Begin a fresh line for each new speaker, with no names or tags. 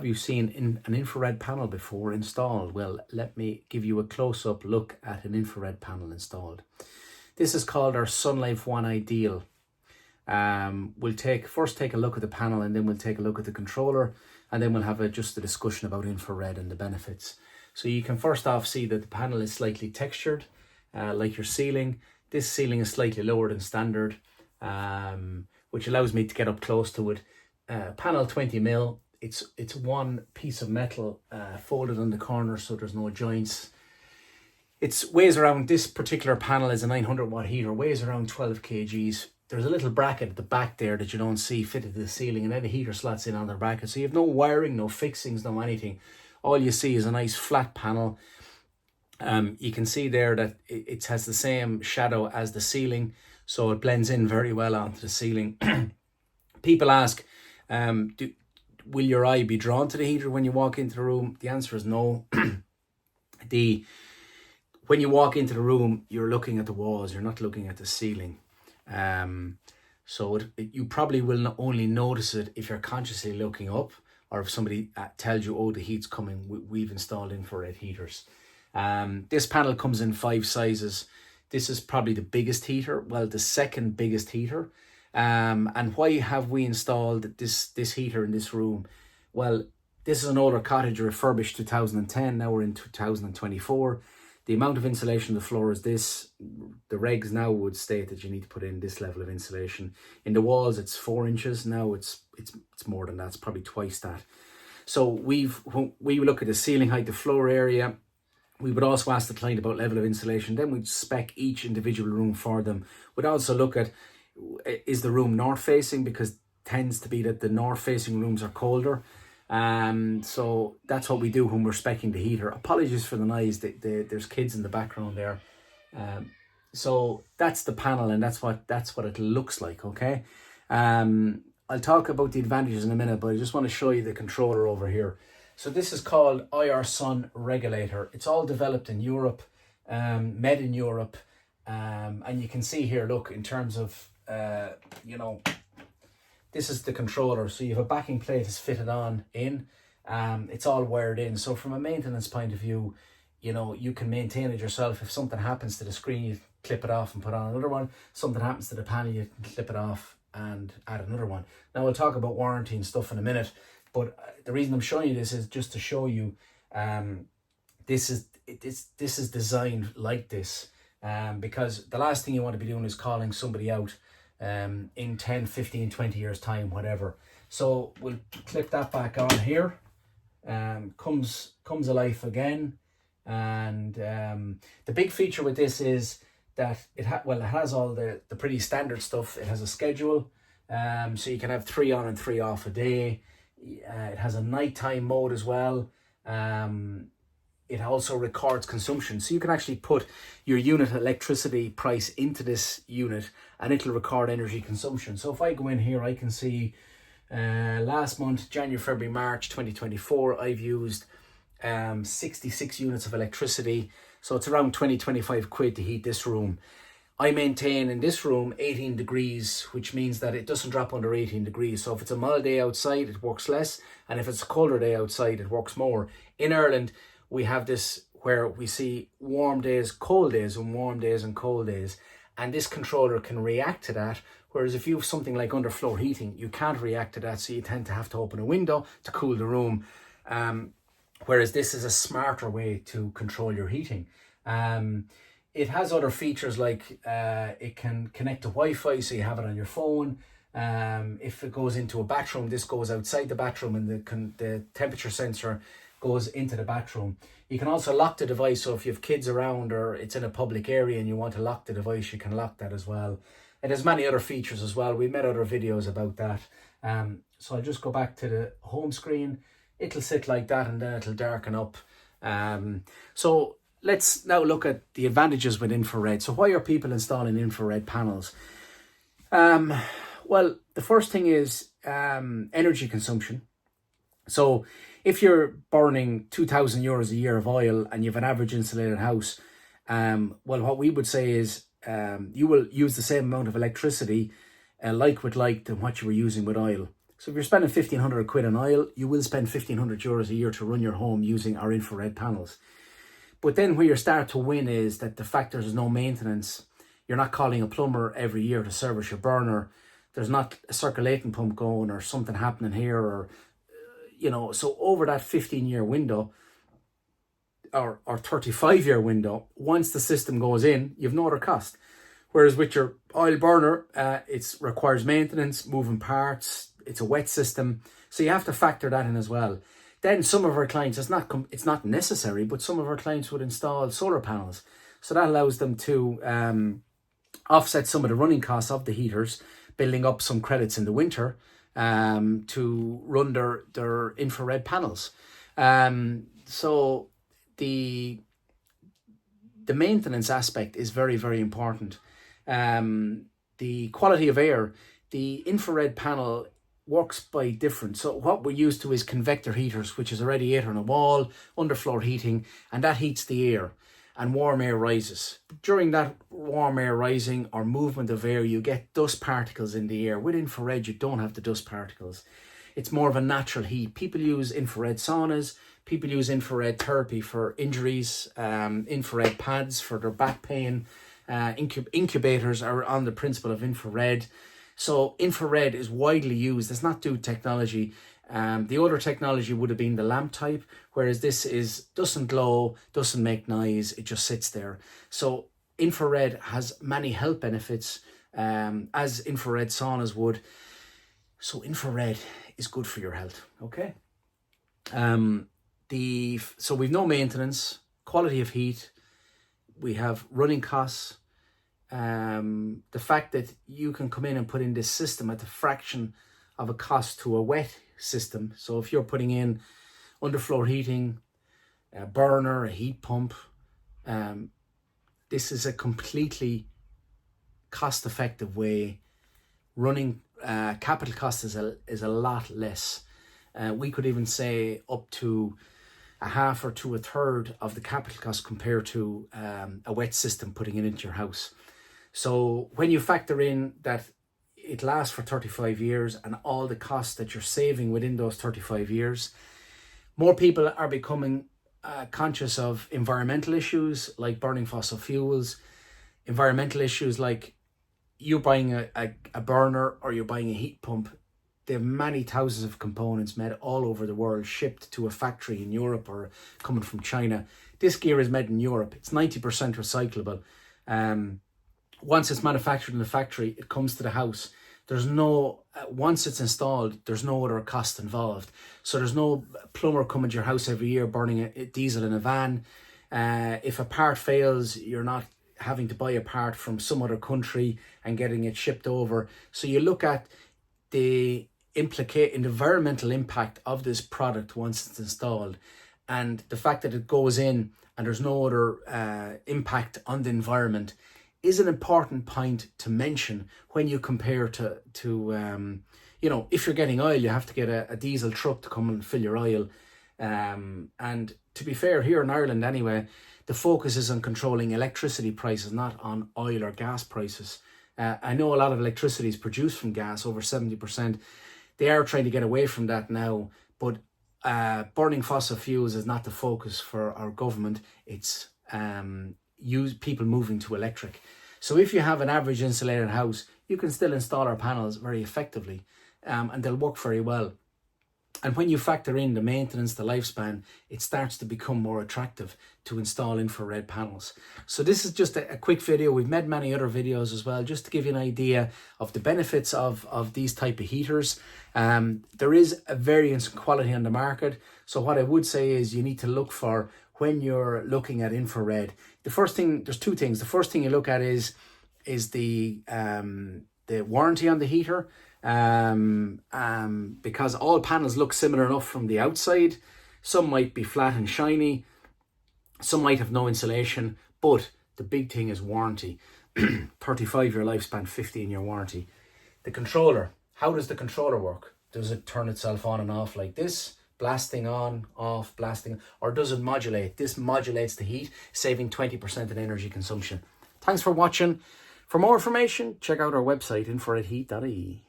you seen an infrared panel before installed? Well, let me give you a close-up look at an infrared panel installed. This is called our SunLife One Ideal. We'll first take a look at the panel, and then we'll take a look at the controller, and then we'll have just a discussion about infrared and the benefits. So you can first off see that the panel is slightly textured, like your ceiling. This ceiling is slightly lower than standard, which allows me to get up close to it. Panel 20mm. It's one piece of metal folded on the corner, so there's no joints. It weighs around, this particular panel is a 900 watt heater, weighs around 12 kgs. There's a little bracket at the back there that you don't see fitted to the ceiling, and then the heater slots in on the bracket. So you have no wiring, no fixings, no anything. All you see is a nice flat panel. You can see there that it has the same shadow as the ceiling, so it blends in very well onto the ceiling. People ask, will your eye be drawn to the heater when you walk into the room? The answer is no. When you walk into the room, you're looking at the walls, you're not looking at the ceiling. So you probably will only notice it if you're consciously looking up, or if somebody tells you, oh, the heat's coming, we've installed infrared heaters. This panel comes in 5 sizes. This is probably the biggest heater, well, the second biggest heater. And why have we installed this heater in this room? Well, this is an older cottage, refurbished 2010. Now we're in 2024. The amount of insulation on the floor is this. The regs now would state that you need to put in this level of insulation. In the walls, it's 4 inches. Now it's more than that. It's probably twice that. So when we look at the ceiling height, the floor area, we would also ask the client about level of insulation. Then we'd spec each individual room for them. We'd also look at, is the room north facing, because it tends to be that the north facing rooms are colder. So that's what we do when we're speccing the heater. Apologies for the noise, there's kids in the background there. So that's the panel, and that's what it looks like. Okay. I'll talk about the advantages in a minute, but I just want to show you the controller over here. So this is called IR Sun Regulator. It's all developed in Europe, made in Europe, and you can see here, look, in terms of this is the controller. So you have a backing plate that's fitted on in. It's all wired in. So from a maintenance point of view, you can maintain it yourself. If something happens to the screen, you clip it off and put on another one. Something happens to the panel, you can clip it off and add another one. Now we'll talk about warranty and stuff in a minute, but the reason I'm showing you this is just to show you this is designed like this, because the last thing you want to be doing is calling somebody out in 10, 15, 20 years time, whatever. So we'll clip that back on here. Comes alive again. And the big feature with this is that it has all the pretty standard stuff. It has a schedule, so you can have 3 on and 3 off a day. It has a nighttime mode as well. It also records consumption, so you can actually put your unit electricity price into this unit and it'll record energy consumption. So if I go in here, I can see last month, January, February, March 2024, I've used 66 units of electricity. So it's around 20-25 quid to heat this room. I maintain in this room 18 degrees, which means that it doesn't drop under 18 degrees. So if it's a mild day outside, it works less. And if it's a colder day outside, it works more. In Ireland, we have this where we see warm days, cold days, and warm days and cold days. And this controller can react to that. Whereas if you have something like underfloor heating, you can't react to that. So you tend to have to open a window to cool the room. Whereas this is a smarter way to control your heating. It has other features like it can connect to Wi-Fi, so you have it on your phone. If it goes into a bathroom, this goes outside the bathroom, and the temperature sensor goes into the bathroom. You can also lock the device, so if you have kids around or it's in a public area and you want to lock the device, you can lock that as well. And there's many other features as well. We made other videos about that. So I'll just go back to the home screen. It'll sit like that and then it'll darken up. So let's now look at the advantages with infrared. So why are people installing infrared panels? Well, the first thing is energy consumption. So if you're burning 2,000 euros a year of oil and you have an average insulated house, well, what we would say is you will use the same amount of electricity like with like than what you were using with oil. So if you're spending 1,500 quid on oil, you will spend 1,500 euros a year to run your home using our infrared panels. But then where you start to win is that the fact there's no maintenance. You're not calling a plumber every year to service your burner. There's not a circulating pump going or something happening here, or, so over that 15-year window or 35-year window, once the system goes in, you've no other cost. Whereas with your oil burner, it requires maintenance, moving parts, it's a wet system. So you have to factor that in as well. Then some of our clients, it's not necessary, but some of our clients would install solar panels. So that allows them to offset some of the running costs of the heaters, building up some credits in the winter to run their infrared panels. So the maintenance aspect is very, very important. The quality of air, the infrared panel works by different. So what we're used to is convector heaters, which is a radiator on a wall, underfloor heating, and that heats the air and warm air rises. During that warm air rising or movement of air, you get dust particles in the air. With infrared, you don't have the dust particles. It's more of a natural heat. People use infrared saunas. People use infrared therapy for injuries, infrared pads for their back pain. Incubators are on the principle of infrared. So infrared is widely used. It's not new technology. The older technology would have been the lamp type, whereas this doesn't glow, doesn't make noise, it just sits there. So infrared has many health benefits, as infrared saunas would. So infrared is good for your health, okay? So we've no maintenance, quality of heat, we have running costs. The fact that you can come in and put in this system at the fraction of a cost to a wet system. So if you're putting in underfloor heating, a burner, a heat pump, this is a completely cost-effective way. Running capital cost is a lot less. We could even say up to a half or to a third of the capital cost compared to a wet system putting it into your house. So when you factor in that it lasts for 35 years and all the costs that you're saving within those 35 years, more people are becoming conscious of environmental issues like burning fossil fuels, environmental issues like you buying a burner or you're buying a heat pump. There are many thousands of components made all over the world, shipped to a factory in Europe or coming from China. This gear is made in Europe. It's 90% recyclable. Once it's manufactured in the factory, it comes to the house. Once it's installed, there's no other cost involved. So there's no plumber coming to your house every year burning a diesel in a van. If a part fails, you're not having to buy a part from some other country and getting it shipped over. So you look at the environmental impact of this product once it's installed, and the fact that it goes in and there's no other impact on the environment is an important point to mention when you compare to if you're getting oil, you have to get a diesel truck to come and fill your oil. And to be fair, here in Ireland anyway, the focus is on controlling electricity prices, not on oil or gas prices. I know a lot of electricity is produced from gas, over 70%. They are trying to get away from that now, but burning fossil fuels is not the focus for our government. It's people moving to electric. So if you have an average insulated house, you can still install our panels very effectively, and they'll work very well. And when you factor in the maintenance, the lifespan, it starts to become more attractive to install infrared panels. So this is just a quick video. We've made many other videos as well, just to give you an idea of the benefits of these type of heaters. There is a variance in quality on the market. So what I would say is you need to look for, when you're looking at infrared, there's two things. The first thing you look at is the warranty on the heater. Because all panels look similar enough from the outside. Some might be flat and shiny, some might have no insulation, but the big thing is warranty. 35-year lifespan, 15-year warranty. The controller, how does the controller work? Does it turn itself on and off like this, blasting on, off, blasting, or does it modulate? This modulates the heat, saving 20% in energy consumption. Thanks for watching. For more information, check out our website, infraredheat.ie.